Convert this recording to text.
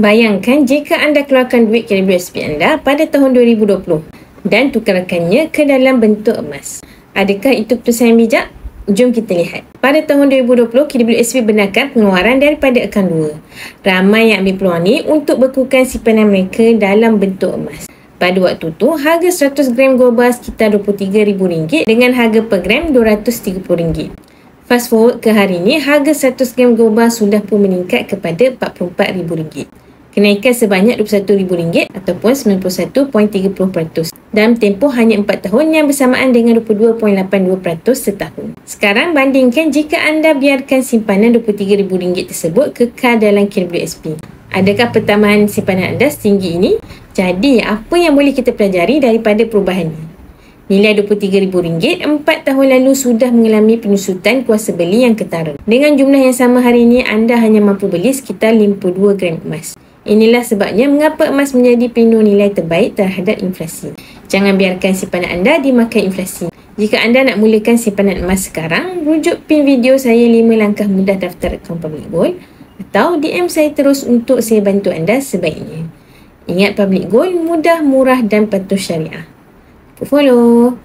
Bayangkan jika anda keluarkan duit KWSP anda pada tahun 2020 dan tukarkannya ke dalam bentuk emas. Adakah itu keputusan yang bijak? Jom kita lihat. Pada tahun 2020, KWSP benarkan pengeluaran daripada akaun 2. Ramai yang ambil peluang ni untuk bekukan simpanan mereka dalam bentuk emas. Pada waktu tu, harga 100 gram gold bar sekitar RM23,000 dengan harga per gram RM230. Fast forward ke hari ini, harga 100 gram gold bar sudah pun meningkat kepada RM44,000. Kenaikan sebanyak RM21,000 ataupun 91.30%. Dalam tempoh hanya 4 tahun yang bersamaan dengan 22.82% setahun. Sekarang bandingkan jika anda biarkan simpanan RM23,000 tersebut kekal dalam KWSP. Adakah pertambahan simpanan anda setinggi ini? Jadi, apa yang boleh kita pelajari daripada perubahan ini? Nilai RM23,000 4 tahun lalu sudah mengalami penyusutan kuasa beli yang ketara. Dengan jumlah yang sama hari ini, anda hanya mampu beli sekitar 52 gram emas. Inilah sebabnya mengapa emas menjadi pelindung nilai terbaik terhadap inflasi. Jangan biarkan simpanan anda dimakan inflasi. Jika anda nak mulakan simpanan emas sekarang, rujuk pin video saya 5 langkah mudah daftar akaun Public Gold atau DM saya terus untuk saya bantu anda sebaiknya. Ingat, Public Gold mudah, murah dan patuh syariah. Follow.